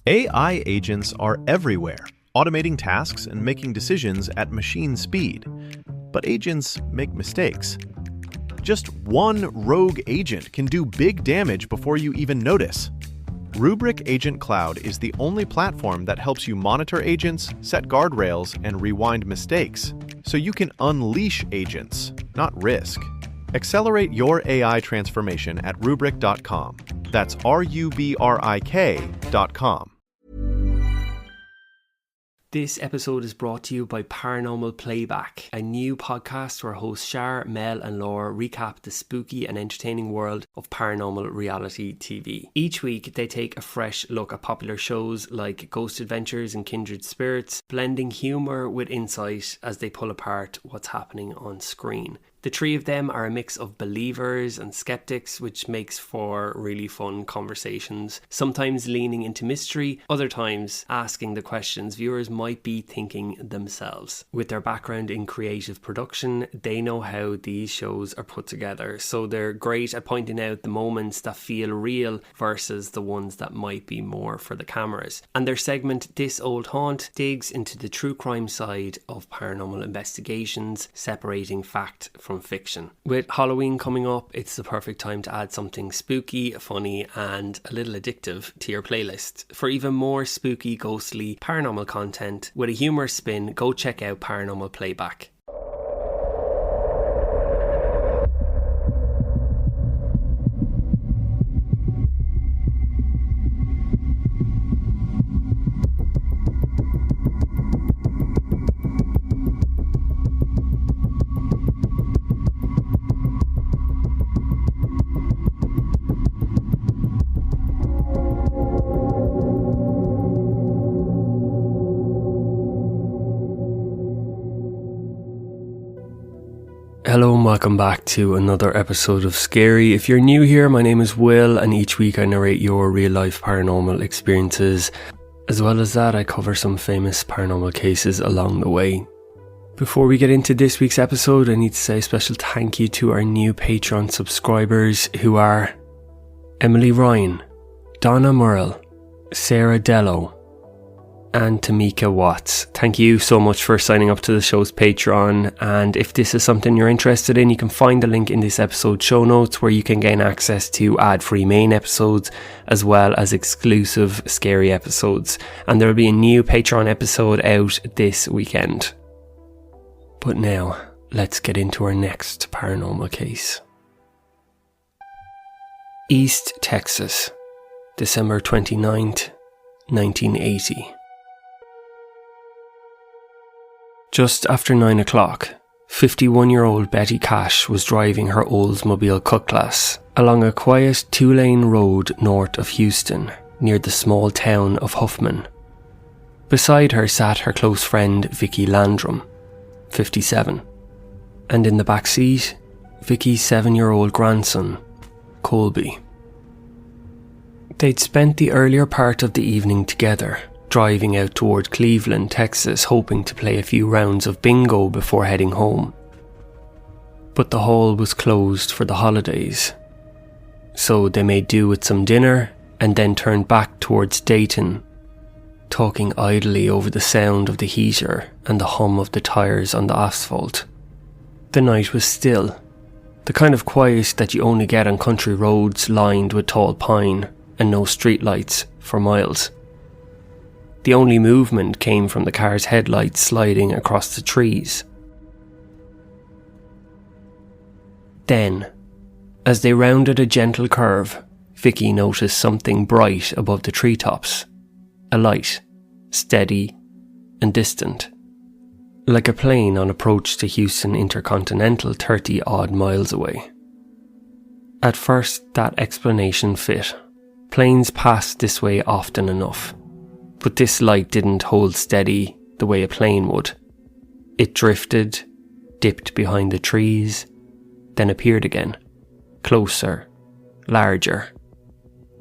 AI agents are everywhere, automating tasks and making decisions at machine speed. But agents make mistakes. Just one rogue agent can do big damage before you even notice. Rubrik Agent Cloud is the only platform that helps you monitor agents, set guardrails, and rewind mistakes, so you can unleash agents, not risk. Accelerate your AI transformation at Rubrik.com. That's RUBRIK.com. This episode is brought to you by Paranormal Playback, a new podcast where hosts Shar, Mel and Laura recap the spooky and entertaining world of paranormal reality TV. Each week they take a fresh look at popular shows like Ghost Adventures and Kindred Spirits, blending humour with insight as they pull apart what's happening on screen. The three of them are a mix of believers and skeptics, which makes for really fun conversations, sometimes leaning into mystery, other times asking the questions viewers might be thinking themselves. With their background in creative production, they know how these shows are put together, so they're great at pointing out the moments that feel real versus the ones that might be more for the cameras. And their segment, This Old Haunt, digs into the true crime side of paranormal investigations, separating fact from fiction. With Halloween coming up, it's the perfect time to add something spooky, funny and a little addictive to your playlist. For even more spooky, ghostly, paranormal content with a humorous spin, go check out Paranormal Playback. Hello and welcome back to another episode of Scary. If you're new here, my name is Will and each week I narrate your real life paranormal experiences. As well as that, I cover some famous paranormal cases along the way. Before we get into this week's episode, I need to say a special thank you to our new Patreon subscribers who are Emily Ryan, Donna Murrell, Sarah Dello and Tamika Watts. Thank you so much for signing up to the show's Patreon, and if this is something you're interested in, you can find the link in this episode's show notes where you can gain access to ad-free main episodes as well as exclusive scary episodes, and there will be a new Patreon episode out this weekend. But now, let's get into our next paranormal case. East Texas, December 29th, 1980. Just after 9 o'clock, 51-year-old Betty Cash was driving her Oldsmobile Cutlass along a quiet 2-lane road north of Houston, near the small town of Huffman. Beside her sat her close friend Vicky Landrum, 57, and in the back seat, Vicky's 7-year-old grandson, Colby. They'd spent the earlier part of the evening together, driving out toward Cleveland, Texas, hoping to play a few rounds of bingo before heading home. But the hall was closed for the holidays, so they made do with some dinner and then turned back towards Dayton, talking idly over the sound of the heater and the hum of the tyres on the asphalt. The night was still, the kind of quiet that you only get on country roads lined with tall pine and no streetlights for miles. The only movement came from the car's headlights sliding across the trees. Then, as they rounded a gentle curve, Vicky noticed something bright above the treetops. A light, steady and distant. Like a plane on approach to Houston Intercontinental 30-odd miles away. At first, that explanation fit. Planes passed this way often enough. But this light didn't hold steady the way a plane would. It drifted, dipped behind the trees, then appeared again, closer, larger,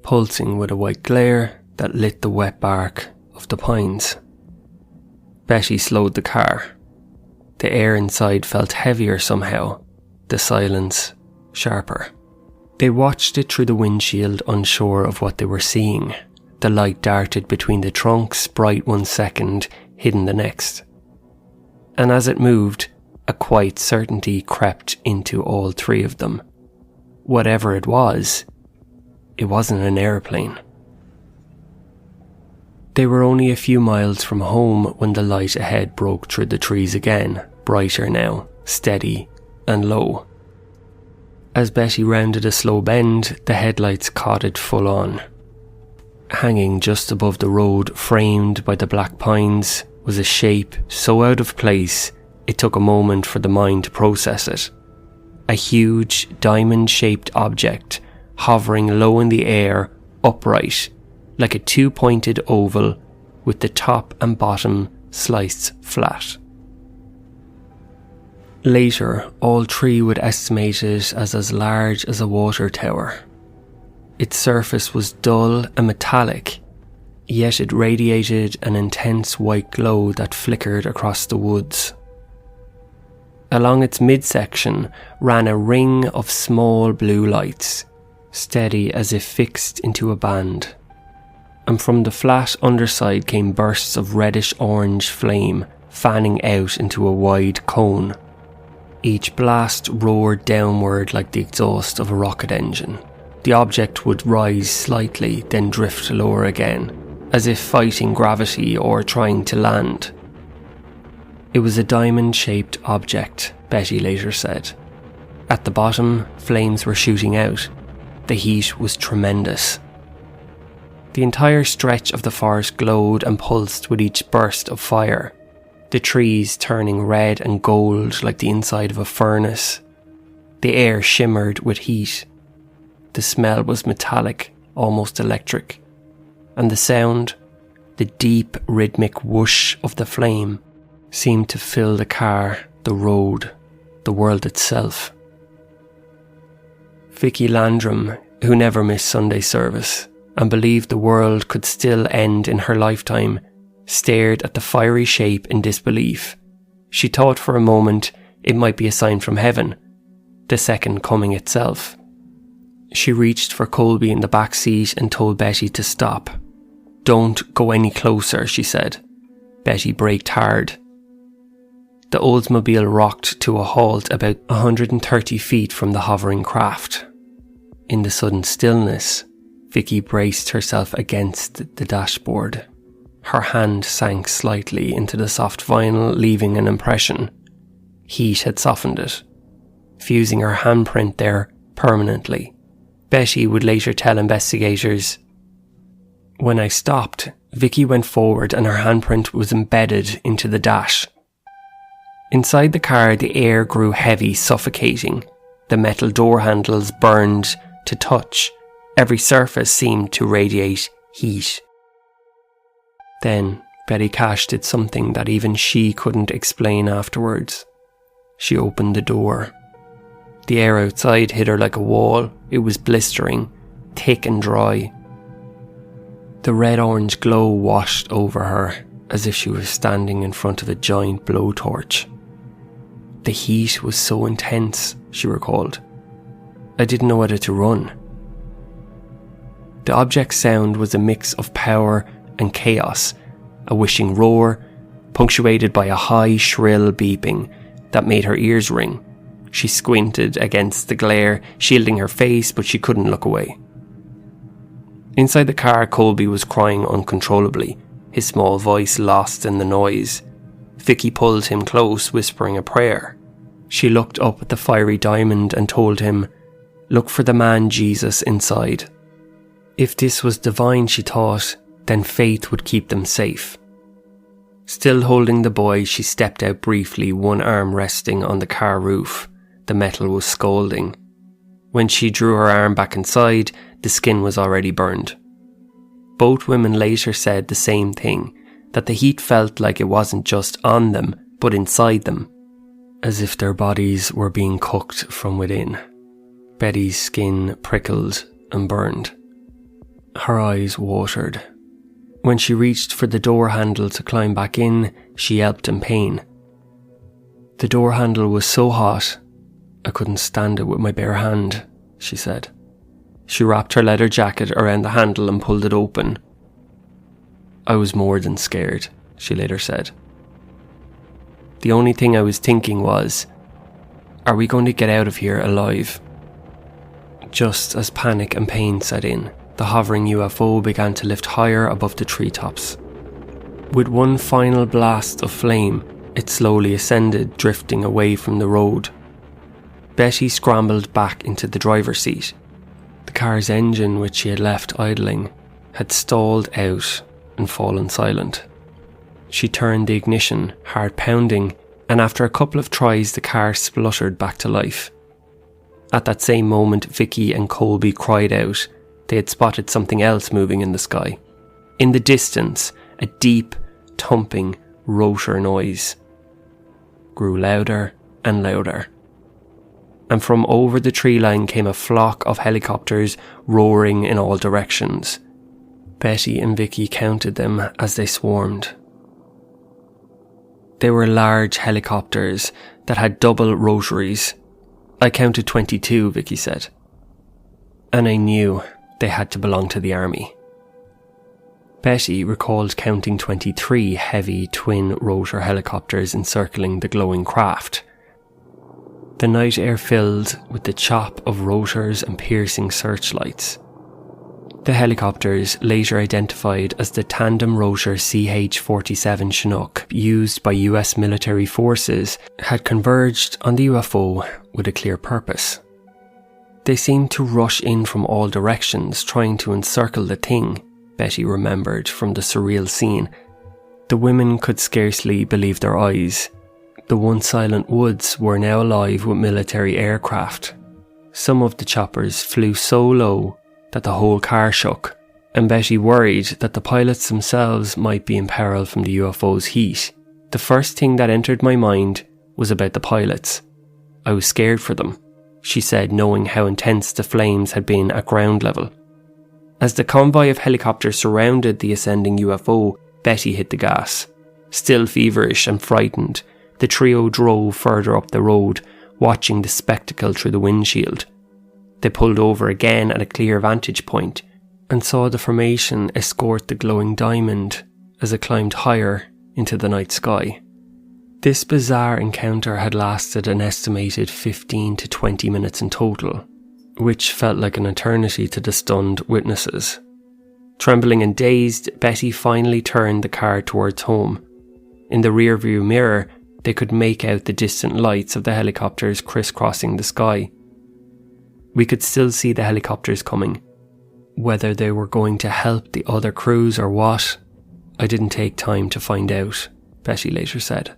pulsing with a white glare that lit the wet bark of the pines. Betty slowed the car. The air inside felt heavier somehow, the silence sharper. They watched it through the windshield, unsure of what they were seeing. The light darted between the trunks, bright one second, hidden the next. And as it moved, a quiet certainty crept into all three of them. Whatever it wasn't an airplane. They were only a few miles from home when the light ahead broke through the trees again, brighter now, steady and low. As Betty rounded a slow bend, the headlights caught it full on. Hanging just above the road, framed by the black pines, was a shape so out of place it took a moment for the mind to process it. A huge, diamond-shaped object, hovering low in the air, upright, like a two-pointed oval, with the top and bottom sliced flat. Later, all three would estimate it as large as a water tower. Its surface was dull and metallic, yet it radiated an intense white glow that flickered across the woods. Along its midsection ran a ring of small blue lights, steady as if fixed into a band. And from the flat underside came bursts of reddish-orange flame, fanning out into a wide cone. Each blast roared downward like the exhaust of a rocket engine. The object would rise slightly, then drift lower again, as if fighting gravity or trying to land. It was a diamond-shaped object, Betty later said. At the bottom, flames were shooting out. The heat was tremendous. The entire stretch of the forest glowed and pulsed with each burst of fire, the trees turning red and gold like the inside of a furnace. The air shimmered with heat. The smell was metallic, almost electric. And the sound, the deep rhythmic whoosh of the flame, seemed to fill the car, the road, the world itself. Cash-Landrum, who never missed Sunday service and believed the world could still end in her lifetime, stared at the fiery shape in disbelief. She thought for a moment it might be a sign from heaven, the second coming itself. She reached for Colby in the back seat and told Betty to stop. "Don't go any closer," she said. Betty braked hard. The Oldsmobile rocked to a halt about 130 feet from the hovering craft. In the sudden stillness, Vicky braced herself against the dashboard. Her hand sank slightly into the soft vinyl, leaving an impression. Heat had softened it, fusing her handprint there permanently. Betty would later tell investigators, "When I stopped, Vicky went forward and her handprint was embedded into the dash." Inside the car, the air grew heavy, suffocating. The metal door handles burned to touch. Every surface seemed to radiate heat. Then Betty Cash did something that even she couldn't explain afterwards. She opened the door. The air outside hit her like a wall. It was blistering, thick and dry. The red-orange glow washed over her, as if she was standing in front of a giant blowtorch. The heat was so intense, she recalled. I didn't know whether to run. The object's sound was a mix of power and chaos, a whishing roar, punctuated by a high, shrill beeping that made her ears ring. She squinted against the glare, shielding her face, but she couldn't look away. Inside the car, Colby was crying uncontrollably, his small voice lost in the noise. Vicky pulled him close, whispering a prayer. She looked up at the fiery diamond and told him, "Look for the man Jesus inside." If this was divine, she thought, then faith would keep them safe. Still holding the boy, she stepped out briefly, one arm resting on the car roof. The metal was scalding. When she drew her arm back inside, the skin was already burned. Both women later said the same thing, that the heat felt like it wasn't just on them, but inside them, as if their bodies were being cooked from within. Betty's skin prickled and burned. Her eyes watered. When she reached for the door handle to climb back in, she yelped in pain. The door handle was so hot, I couldn't stand it with my bare hand, she said. She wrapped her leather jacket around the handle and pulled it open. I was more than scared, she later said. The only thing I was thinking was, are we going to get out of here alive? Just as panic and pain set in, the hovering UFO began to lift higher above the treetops. With one final blast of flame, it slowly ascended, drifting away from the road. Betty scrambled back into the driver's seat. The car's engine, which she had left idling, had stalled out and fallen silent. She turned the ignition, hard pounding, and after a couple of tries the car spluttered back to life. At that same moment, Vicky and Colby cried out. They had spotted something else moving in the sky. In the distance, a deep, thumping rotor noise grew louder and louder. And from over the tree line came a flock of helicopters roaring in all directions. Betty and Vicky counted them as they swarmed. They were large helicopters that had double rotaries. I counted 22, Vicky said. And I knew they had to belong to the army. Betty recalled counting 23 heavy twin-rotor helicopters encircling the glowing craft. The night air filled with the chop of rotors and piercing searchlights. The helicopters, later identified as the tandem rotor CH-47 Chinook used by US military forces, had converged on the UFO with a clear purpose. They seemed to rush in from all directions, trying to encircle the thing, Betty remembered from the surreal scene. The women could scarcely believe their eyes. The once silent woods were now alive with military aircraft. Some of the choppers flew so low that the whole car shook, and Betty worried that the pilots themselves might be in peril from the UFO's heat. The first thing that entered my mind was about the pilots. I was scared for them, she said, knowing how intense the flames had been at ground level. As the convoy of helicopters surrounded the ascending UFO, Betty hit the gas. Still feverish and frightened, the trio drove further up the road, watching the spectacle through the windshield. They pulled over again at a clear vantage point and saw the formation escort the glowing diamond as it climbed higher into the night sky. This bizarre encounter had lasted an estimated 15 to 20 minutes in total, which felt like an eternity to the stunned witnesses. Trembling and dazed, Betty finally turned the car towards home. In the rearview mirror, they could make out the distant lights of the helicopters crisscrossing the sky. We could still see the helicopters coming. Whether they were going to help the other crews or what, I didn't take time to find out, Betty later said.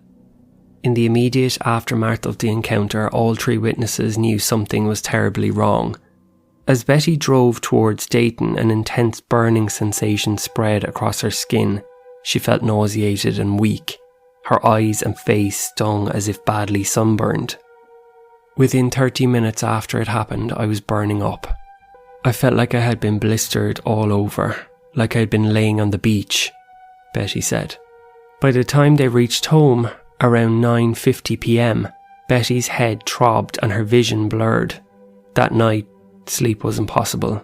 In the immediate aftermath of the encounter, all three witnesses knew something was terribly wrong. As Betty drove towards Dayton, an intense burning sensation spread across her skin. She felt nauseated and weak. Her eyes and face stung as if badly sunburned. Within 30 minutes after it happened, I was burning up. I felt like I had been blistered all over, like I had been laying on the beach, Betty said. By the time they reached home, around 9:50 p.m, Betty's head throbbed and her vision blurred. That night, sleep was impossible.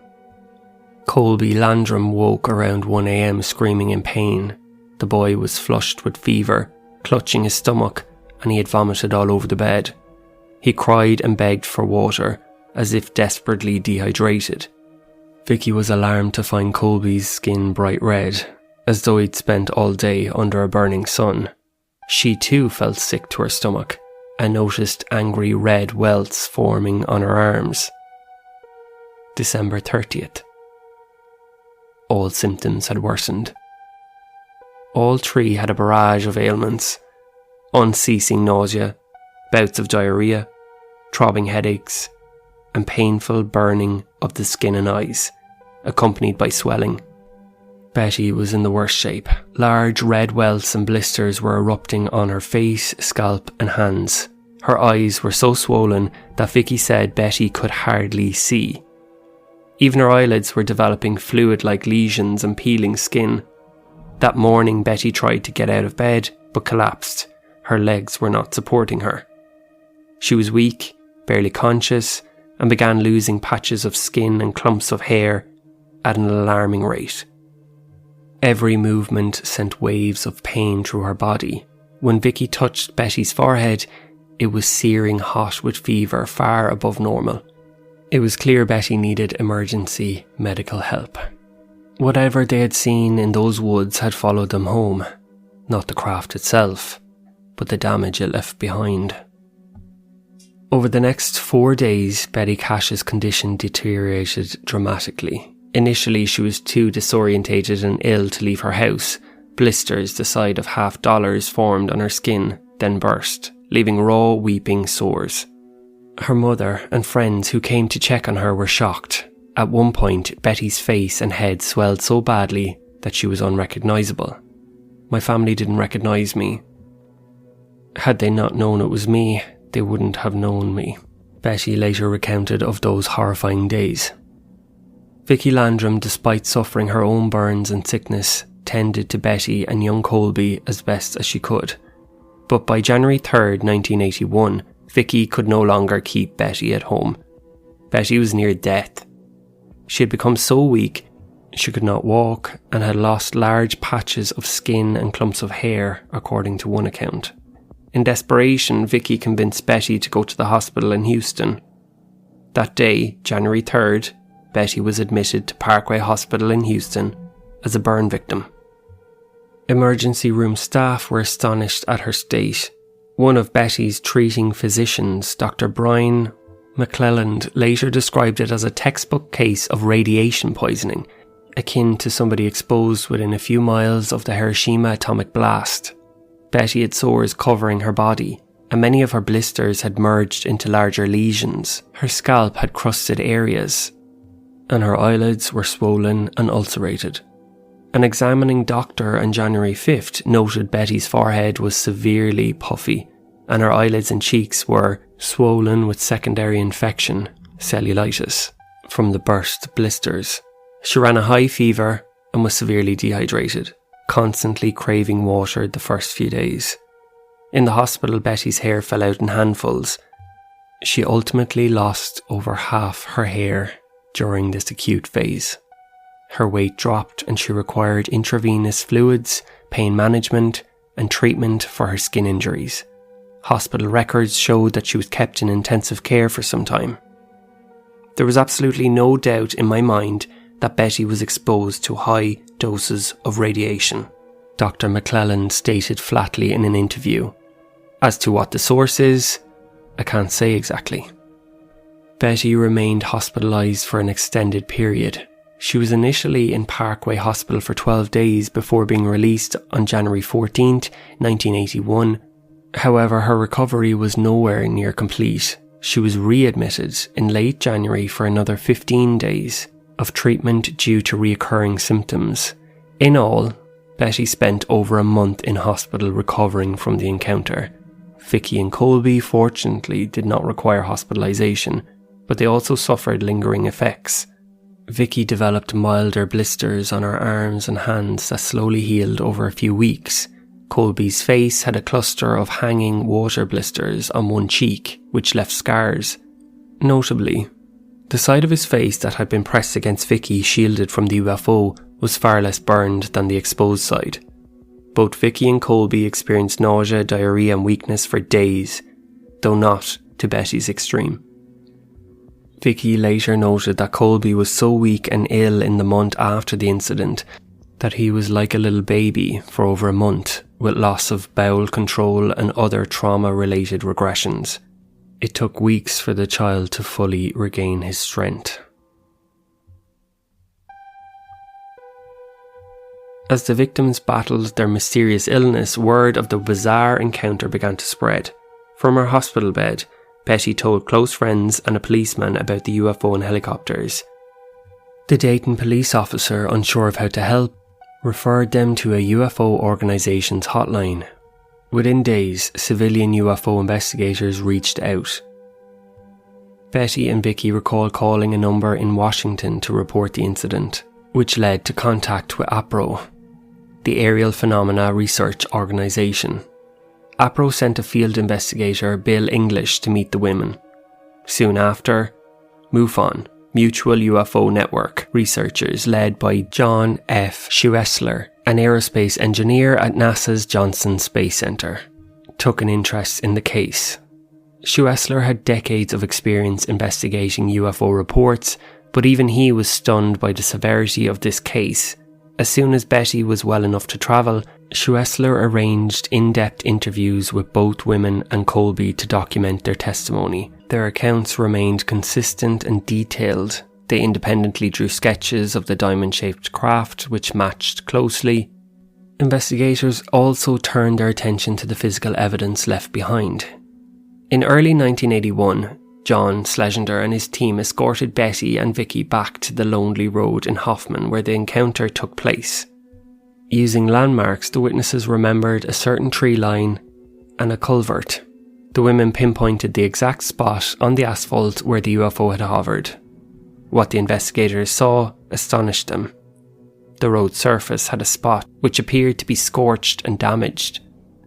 Cash-Landrum woke around 1 a.m. screaming in pain. The boy was flushed with fever, clutching his stomach, and he had vomited all over the bed. He cried and begged for water, as if desperately dehydrated. Vicky was alarmed to find Colby's skin bright red, as though he'd spent all day under a burning sun. She too felt sick to her stomach, and noticed angry red welts forming on her arms. December 30th. All symptoms had worsened. All three had a barrage of ailments: unceasing nausea, bouts of diarrhea, throbbing headaches, and painful burning of the skin and eyes, accompanied by swelling. Betty was in the worst shape. Large red welts and blisters were erupting on her face, scalp and hands. Her eyes were so swollen that Vicky said Betty could hardly see. Even her eyelids were developing fluid-like lesions and peeling skin. That morning, Betty tried to get out of bed, but collapsed. Her legs were not supporting her. She was weak, barely conscious, and began losing patches of skin and clumps of hair at an alarming rate. Every movement sent waves of pain through her body. When Vicky touched Betty's forehead, it was searing hot with fever far above normal. It was clear Betty needed emergency medical help. Whatever they had seen in those woods had followed them home. Not the craft itself, but the damage it left behind. Over the next 4 days, Betty Cash's condition deteriorated dramatically. Initially, she was too disorientated and ill to leave her house. Blisters the size of $50 formed on her skin, then burst, leaving raw, weeping sores. Her mother and friends who came to check on her were shocked. At one point, Betty's face and head swelled so badly that she was unrecognisable. My family didn't recognise me. Had they not known it was me, they wouldn't have known me. Betty later recounted of those horrifying days. Cash-Landrum, despite suffering her own burns and sickness, tended to Betty and young Colby as best as she could. But by January 3rd, 1981, Vicky could no longer keep Betty at home. Betty was near death. She had become so weak, she could not walk and had lost large patches of skin and clumps of hair, according to one account. In desperation, Vicky convinced Betty to go to the hospital in Houston. That day, January 3rd, Betty was admitted to Parkway Hospital in Houston as a burn victim. Emergency room staff were astonished at her state. One of Betty's treating physicians, Dr. Brian McClelland, later described it as a textbook case of radiation poisoning, akin to somebody exposed within a few miles of the Hiroshima atomic blast. Betty had sores covering her body, and many of her blisters had merged into larger lesions. Her scalp had crusted areas, and her eyelids were swollen and ulcerated. An examining doctor on January 5th noted Betty's forehead was severely puffy, and her eyelids and cheeks were swollen with secondary infection, cellulitis, from the burst blisters. She ran a high fever and was severely dehydrated, constantly craving water the first few days. In the hospital, Betty's hair fell out in handfuls. She ultimately lost over half her hair during this acute phase. Her weight dropped and she required intravenous fluids, pain management, and treatment for her skin injuries. Hospital records showed that she was kept in intensive care for some time. There was absolutely no doubt in my mind that Betty was exposed to high doses of radiation, Dr. McClelland stated flatly in an interview. As to what the source is, I can't say exactly. Betty remained hospitalised for an extended period. She was initially in Parkway Hospital for 12 days before being released on January 14th, 1981. However, her recovery was nowhere near complete. She was readmitted in late January for another 15 days of treatment due to recurring symptoms. In all, Betty spent over a month in hospital recovering from the encounter. Vicky and Colby fortunately did not require hospitalisation, but they also suffered lingering effects. Vicky developed milder blisters on her arms and hands that slowly healed over a few weeks. Colby's face had a cluster of hanging water blisters on one cheek, which left scars. Notably, the side of his face that had been pressed against Vicky, shielded from the UFO, was far less burned than the exposed side. Both Vicky and Colby experienced nausea, diarrhea and weakness for days, though not to Betty's extreme. Vicky later noted that Colby was so weak and ill in the month after the incident that he was like a little baby for over a month, with loss of bowel control and other trauma-related regressions. It took weeks for the child to fully regain his strength. As the victims battled their mysterious illness, word of the bizarre encounter began to spread. From her hospital bed, Betty told close friends and a policeman about the UFO and helicopters. The Dayton police officer, unsure of how to help, referred them to a UFO organisation's hotline. Within days, civilian UFO investigators reached out. Betty and Vicky recall calling a number in Washington to report the incident, which led to contact with APRO, the Aerial Phenomena Research Organisation. APRO sent a field investigator, Bill English, to meet the women. Soon after, MUFON, Mutual UFO Network researchers led by John F. Schuessler, an aerospace engineer at NASA's Johnson Space Center, took an interest in the case. Schuessler had decades of experience investigating UFO reports, but even he was stunned by the severity of this case. As soon as Betty was well enough to travel, Schuessler arranged in-depth interviews with both women and Colby to document their testimony. Their accounts remained consistent and detailed. They independently drew sketches of the diamond-shaped craft, which matched closely. Investigators also turned their attention to the physical evidence left behind. In early 1981, John Schlesinger and his team escorted Betty and Vicky back to the lonely road in Hoffman where the encounter took place. Using landmarks, the witnesses remembered a certain tree line and a culvert. The women pinpointed the exact spot on the asphalt where the UFO had hovered. What the investigators saw astonished them. The road surface had a spot which appeared to be scorched and damaged.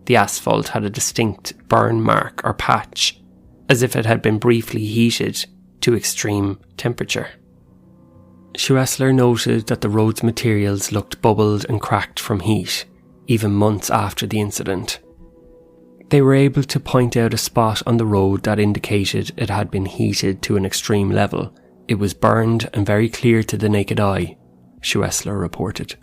The asphalt had a distinct burn mark or patch, as if it had been briefly heated to extreme temperature. Schuessler noted that the road's materials looked bubbled and cracked from heat, even months after the incident. They were able to point out a spot on the road that indicated it had been heated to an extreme level. It was burned and very clear to the naked eye, Schuessler reported.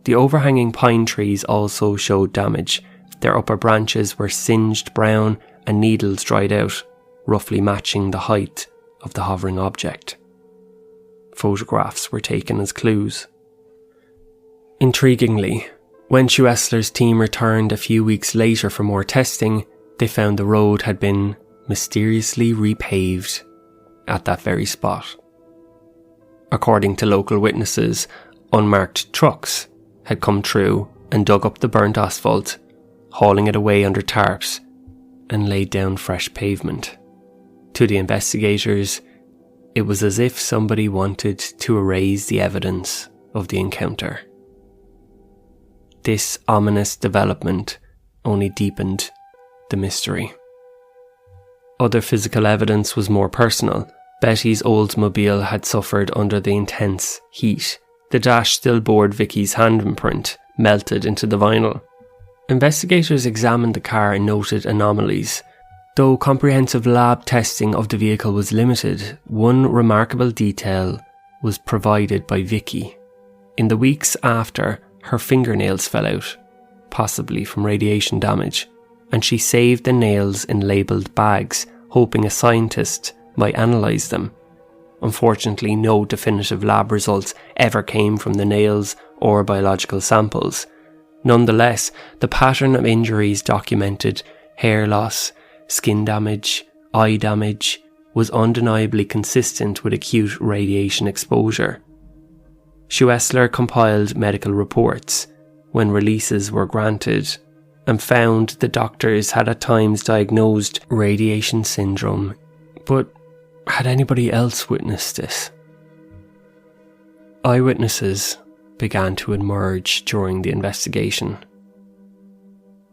The overhanging pine trees also showed damage. Their upper branches were singed brown and needles dried out, roughly matching the height of the hovering object. Photographs were taken as clues. Intriguingly, when Schuessler's team returned a few weeks later for more testing, they found the road had been mysteriously repaved at that very spot. According to local witnesses, unmarked trucks had come through and dug up the burnt asphalt, hauling it away under tarps, and laid down fresh pavement. To the investigators, it was as if somebody wanted to erase the evidence of the encounter. This ominous development only deepened the mystery. Other physical evidence was more personal. Betty's Oldsmobile had suffered under the intense heat. The dash still bore Vicky's handprint, melted into the vinyl. Investigators examined the car and noted anomalies. Though comprehensive lab testing of the vehicle was limited, one remarkable detail was provided by Vicky. In the weeks after, her fingernails fell out, possibly from radiation damage, and she saved the nails in labelled bags, hoping a scientist might analyse them. Unfortunately, no definitive lab results ever came from the nails or biological samples. Nonetheless, the pattern of injuries documented, hair loss, skin damage, eye damage, was undeniably consistent with acute radiation exposure. Schuessler compiled medical reports when releases were granted and found the doctors had at times diagnosed radiation syndrome, but had anybody else witnessed this? Eyewitnesses began to emerge during the investigation.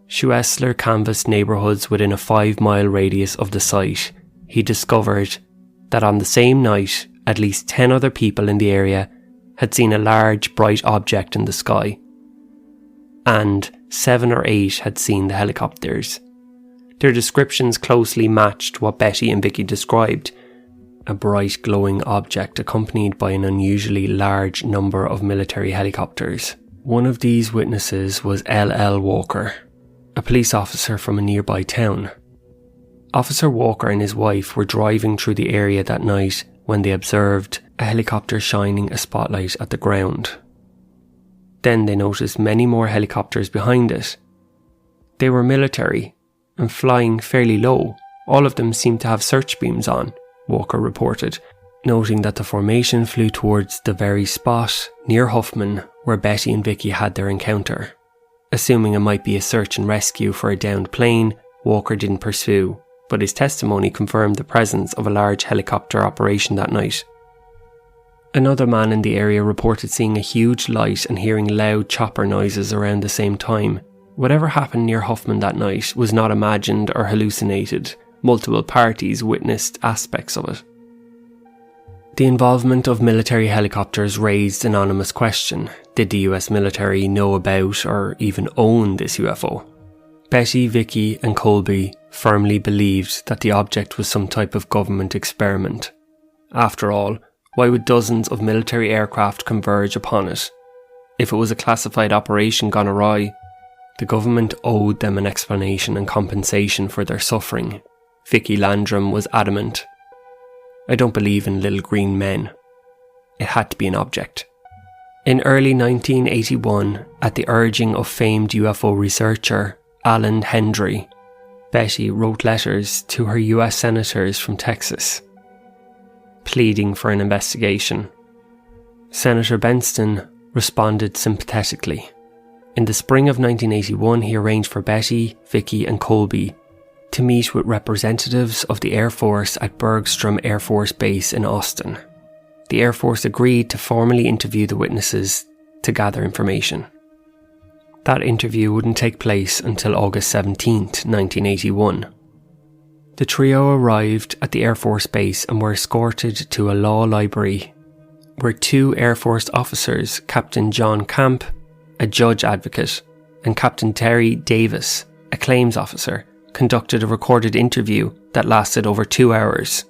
Schuessler canvassed neighbourhoods within a 5-mile radius of the site. He discovered that on the same night, at least 10 other people in the area had seen a large, bright object in the sky, and 7 or 8 had seen the helicopters. Their descriptions closely matched what Betty and Vicky described: a bright, glowing object accompanied by an unusually large number of military helicopters. One of these witnesses was L.L. Walker, a police officer from a nearby town. Officer Walker and his wife were driving through the area that night when they observed a helicopter shining a spotlight at the ground. Then they noticed many more helicopters behind it. They were military and flying fairly low. All of them seemed to have search beams on, Walker reported, noting that the formation flew towards the very spot near Huffman where Betty and Vicky had their encounter. Assuming it might be a search and rescue for a downed plane, Walker didn't pursue, but his testimony confirmed the presence of a large helicopter operation that night. Another man in the area reported seeing a huge light and hearing loud chopper noises around the same time. Whatever happened near Huffman that night was not imagined or hallucinated. Multiple parties witnessed aspects of it. The involvement of military helicopters raised an anonymous question. Did the US military know about or even own this UFO? Betty, Vicky and Colby firmly believed that the object was some type of government experiment. After all, why would dozens of military aircraft converge upon it? If it was a classified operation gone awry, the government owed them an explanation and compensation for their suffering. Vicky Landrum was adamant. I don't believe in little green men. It had to be an object. In early 1981, at the urging of famed UFO researcher Alan Hendry, Betty wrote letters to her US senators from Texas, pleading for an investigation. Senator Benston responded sympathetically. In the spring of 1981, he arranged for Betty, Vicky and Colby to meet with representatives of the Air Force at Bergstrom Air Force Base in Austin. The Air Force agreed to formally interview the witnesses to gather information. That interview wouldn't take place until August 17th, 1981. The trio arrived at the Air Force Base and were escorted to a law library where two Air Force officers, Captain John Camp, a judge advocate, and Captain Terry Davis, a claims officer, conducted a recorded interview that lasted over 2 hours.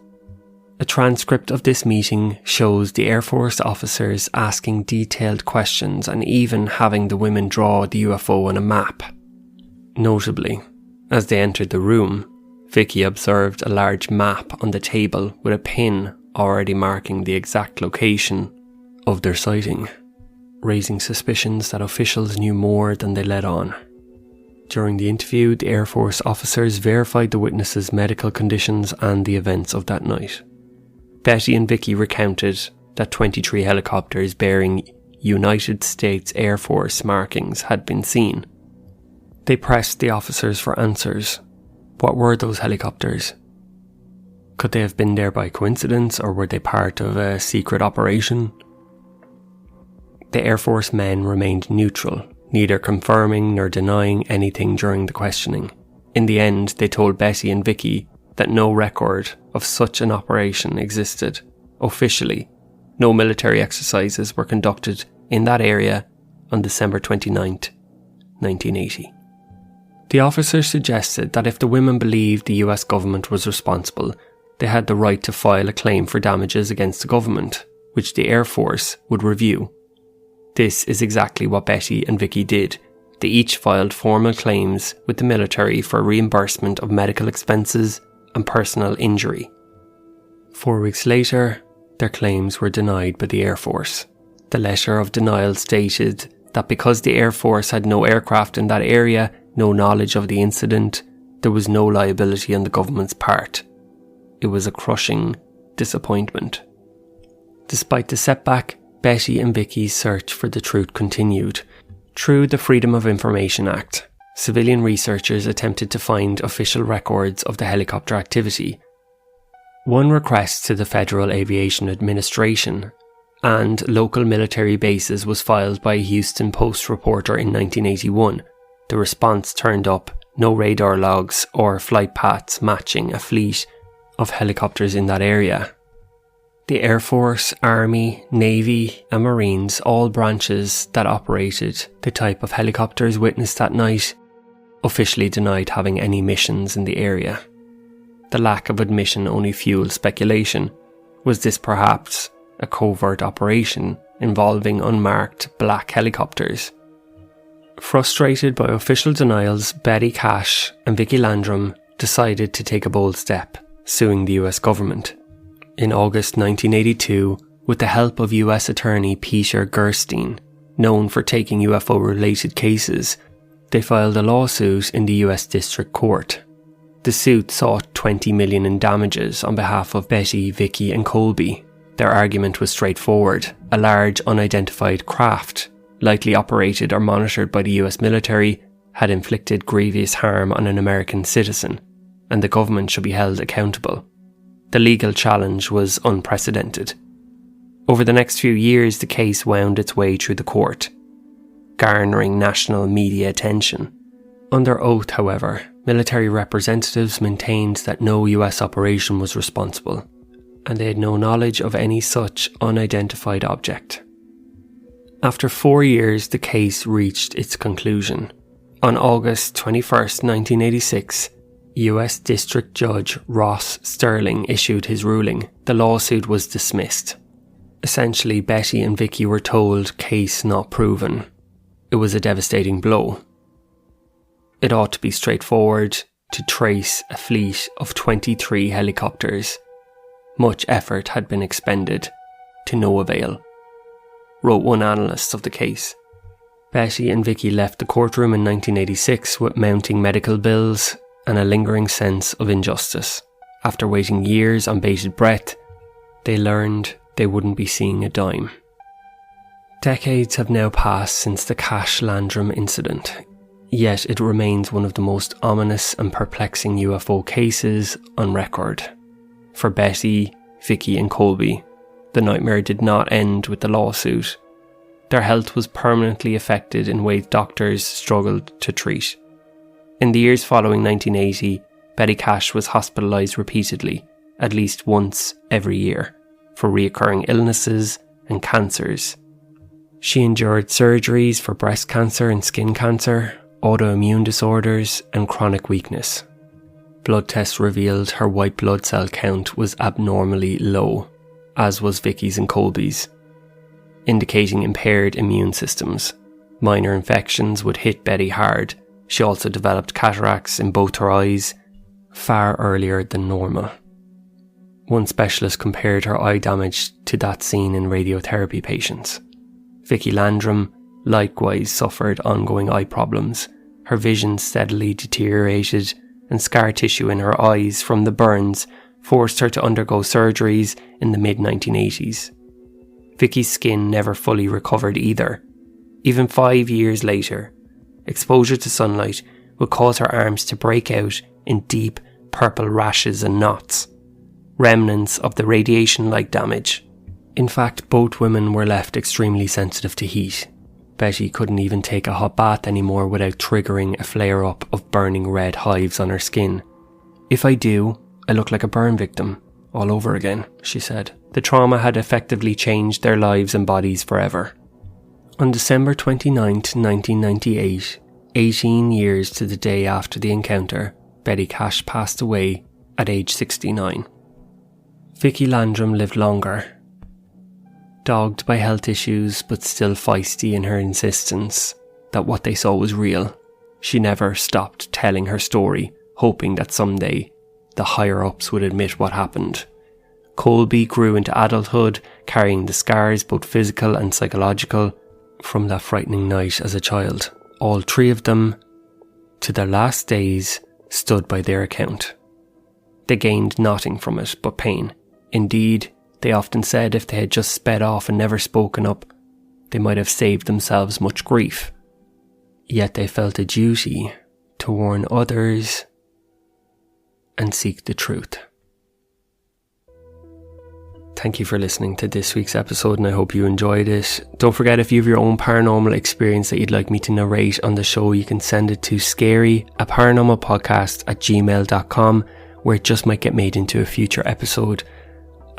A transcript of this meeting shows the Air Force officers asking detailed questions and even having the women draw the UFO on a map. Notably, as they entered the room, Vicky observed a large map on the table with a pin already marking the exact location of their sighting, raising suspicions that officials knew more than they let on. During the interview, the Air Force officers verified the witnesses' medical conditions and the events of that night. Betty and Vicky recounted that 23 helicopters bearing United States Air Force markings had been seen. They pressed the officers for answers. What were those helicopters? Could they have been there by coincidence, or were they part of a secret operation? The Air Force men remained neutral, neither confirming nor denying anything during the questioning. In the end, they told Betty and Vicky that no record of such an operation existed. Officially, no military exercises were conducted in that area on December 29th, 1980. The officers suggested that if the women believed the US government was responsible, they had the right to file a claim for damages against the government, which the Air Force would review. This is exactly what Betty and Vicky did. They each filed formal claims with the military for reimbursement of medical expenses and personal injury. 4 weeks later, their claims were denied by the Air Force. The letter of denial stated that because the Air Force had no aircraft in that area, no knowledge of the incident, there was no liability on the government's part. It was a crushing disappointment. Despite the setback, Betty and Vicky's search for the truth continued. Through the Freedom of Information Act, civilian researchers attempted to find official records of the helicopter activity. One request to the Federal Aviation Administration and local military bases was filed by a Houston Post reporter in 1981. The response turned up no radar logs or flight paths matching a fleet of helicopters in that area. The Air Force, Army, Navy and Marines, all branches that operated the type of helicopters witnessed that night, officially denied having any missions in the area. The lack of admission only fueled speculation. Was this perhaps a covert operation involving unmarked black helicopters? Frustrated by official denials, Betty Cash and Vicky Landrum decided to take a bold step, suing the US government. In August 1982, with the help of US Attorney Peter Gerstein, known for taking UFO-related cases, they filed a lawsuit in the US District Court. The suit sought $20 million in damages on behalf of Betty, Vicky and Colby. Their argument was straightforward. A large unidentified craft, likely operated or monitored by the US military, had inflicted grievous harm on an American citizen, and the government should be held accountable. The legal challenge was unprecedented. Over the next few years, the case wound its way through the court, garnering national media attention. Under oath, however, military representatives maintained that no US operation was responsible. and they had no knowledge of any such unidentified object. After 4 years, the case reached its conclusion. On August 21st, 1986, US District Judge Ross Sterling issued his ruling. The lawsuit was dismissed. Essentially, Betty and Vicky were told, case not proven. It was a devastating blow. It ought to be straightforward to trace a fleet of 23 helicopters. Much effort had been expended, to no avail, wrote one analyst of the case. Betty and Vicky left the courtroom in 1986 with mounting medical bills and a lingering sense of injustice. After waiting years on bated breath, they learned they wouldn't be seeing a dime. Decades have now passed since the Cash-Landrum incident, yet it remains one of the most ominous and perplexing UFO cases on record. For Betty, Vicky and Colby, the nightmare did not end with the lawsuit. Their health was permanently affected in ways doctors struggled to treat. In the years following 1980, Betty Cash was hospitalised repeatedly, at least once every year, for recurring illnesses and cancers. She endured surgeries for breast cancer and skin cancer, autoimmune disorders and chronic weakness. Blood tests revealed her white blood cell count was abnormally low, as was Vicky's and Colby's, indicating impaired immune systems. Minor infections would hit Betty hard. She also developed cataracts in both her eyes, far earlier than normal. One specialist compared her eye damage to that seen in radiotherapy patients. Vicky Landrum likewise suffered ongoing eye problems. Her vision steadily deteriorated, and scar tissue in her eyes from the burns forced her to undergo surgeries in the mid-1980s. Vicky's skin never fully recovered either. Even 5 years later, exposure to sunlight would cause her arms to break out in deep purple rashes and knots, remnants of the radiation-like damage. In fact, both women were left extremely sensitive to heat. Betty couldn't even take a hot bath anymore without triggering a flare-up of burning red hives on her skin. "If I do, I look like a burn victim all over again," she said. The trauma had effectively changed their lives and bodies forever. On December 29th, 1998, 18 years to the day after the encounter, Betty Cash passed away at age 69. Vicky Landrum lived longer, dogged by health issues but still feisty in her insistence that what they saw was real. She never stopped telling her story, hoping that someday the higher-ups would admit what happened. Colby grew into adulthood, carrying the scars, both physical and psychological, from that frightening night as a child. All three of them, to their last days, stood by their account. They gained nothing from it but pain. Indeed, they often said if they had just sped off and never spoken up, they might have saved themselves much grief. Yet they felt a duty to warn others and seek the truth. Thank you for listening to this week's episode, and I hope you enjoyed it. Don't forget, if you have your own paranormal experience that you'd like me to narrate on the show, you can send it to scaryaparanormalpodcast@gmail.com, where it just might get made into a future episode.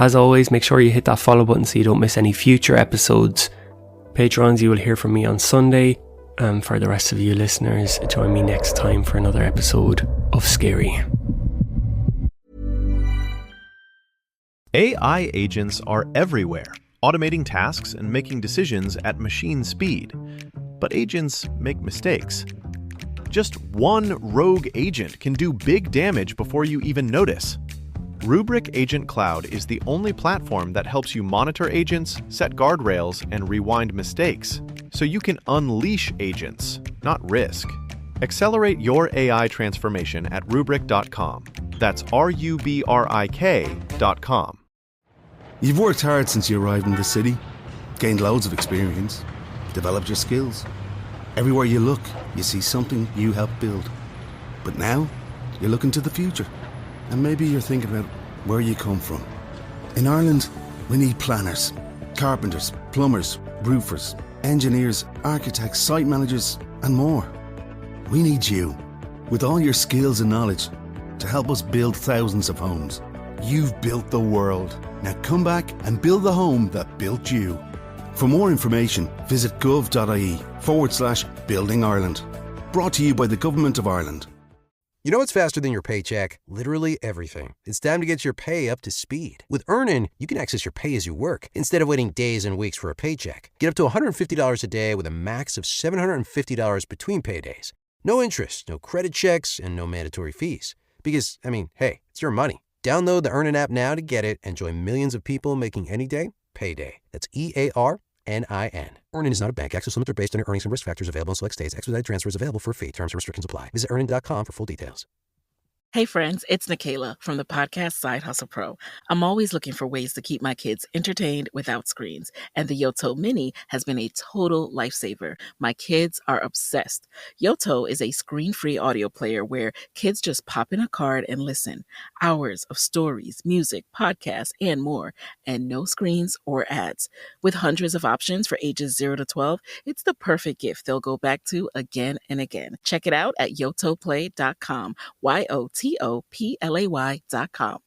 As always, make sure you hit that follow button so you don't miss any future episodes. Patrons, you will hear from me on Sunday, and for the rest of you listeners, join me next time for another episode of Scary. AI agents are everywhere, automating tasks and making decisions at machine speed. But agents make mistakes. Just one rogue agent can do big damage before you even notice. Rubrik Agent Cloud is the only platform that helps you monitor agents, set guardrails, and rewind mistakes, so you can unleash agents, not risk. Accelerate your AI transformation at Rubrik.com. That's RUBRIK.com. You've worked hard since you arrived in the city, gained loads of experience, developed your skills. Everywhere you look, you see something you helped build. But now, you're looking to the future. And maybe you're thinking about where you come from. In Ireland, we need planners, carpenters, plumbers, roofers, engineers, architects, site managers, and more. We need you, with all your skills and knowledge, to help us build thousands of homes. You've built the world, Now come back and build the home that built you. For more information, visit gov.ie/Building Ireland. Brought to you by the Government of Ireland. You know what's faster than your paycheck? Literally everything. It's time to get your pay up to speed. With Earnin, you can access your pay as you work instead of waiting days and weeks for a paycheck. Get up to $150 a day with a max of $750 between paydays. No interest, no credit checks, and no mandatory fees. Because, hey, it's your money. Download the Earnin app now to get it and join millions of people making any day payday. That's EARNIN. Earnin is not a bank. Access limits are based on your earnings and risk factors available in select states. Expedited transfer is available for a fee. Terms and restrictions apply. Visit earnin.com for full details. Hey friends, it's Nikayla from the podcast Side Hustle Pro. I'm always looking for ways to keep my kids entertained without screens, and the Yoto Mini has been a total lifesaver. My kids are obsessed. Yoto is a screen-free audio player where kids just pop in a card and listen. Hours of stories, music, podcasts, and more, and no screens or ads. With hundreds of options for ages 0 to 12, it's the perfect gift they'll go back to again and again. Check it out at yotoplay.com. YOTOPLAY.com.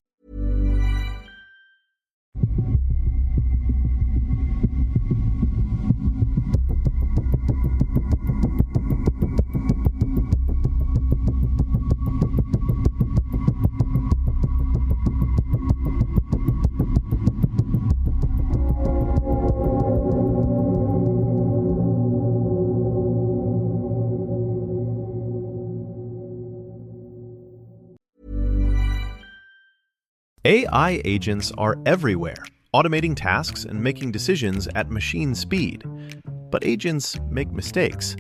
AI agents are everywhere, automating tasks and making decisions at machine speed. But agents make mistakes.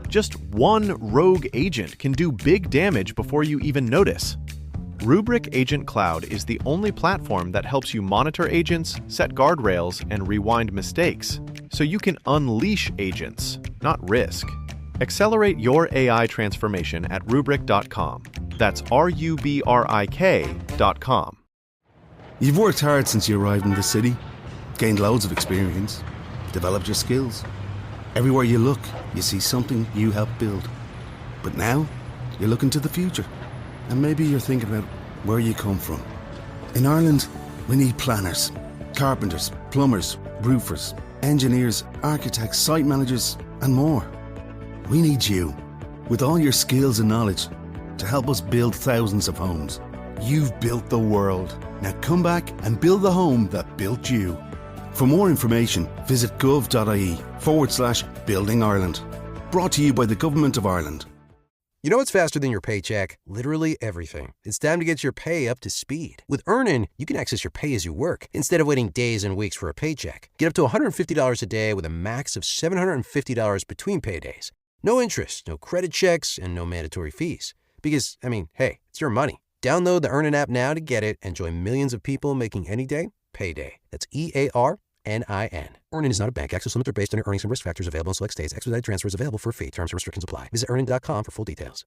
Just one rogue agent can do big damage before you even notice. Rubrik Agent Cloud is the only platform that helps you monitor agents, set guardrails, and rewind mistakes, so you can unleash agents, not risk. Accelerate your AI transformation at Rubrik.com. That's RUBRIK.com. You've worked hard since you arrived in the city, gained loads of experience, developed your skills. Everywhere you look, you see something you helped build. But now, you're looking to the future. And maybe you're thinking about where you come from. In Ireland, we need planners, carpenters, plumbers, roofers, engineers, architects, site managers, and more. We need you, with all your skills and knowledge, to help us build thousands of homes. You've built the world. Now come back and build the home that built you. For more information, visit gov.ie/Building Ireland. Brought to you by the Government of Ireland. You know what's faster than your paycheck? Literally everything. It's time to get your pay up to speed. With Earnin, you can access your pay as you work instead of waiting days and weeks for a paycheck. Get up to $150 a day with a max of $750 between paydays. No interest, no credit checks, and no mandatory fees. Because, hey, it's your money. Download the Earnin app now to get it and join millions of people making any day payday. That's EARNIN. Earnin is not a bank. Access limits are based on your earnings and risk factors available in select states. Expedited transfer is available for a fee. Terms and restrictions apply. Visit earnin.com for full details.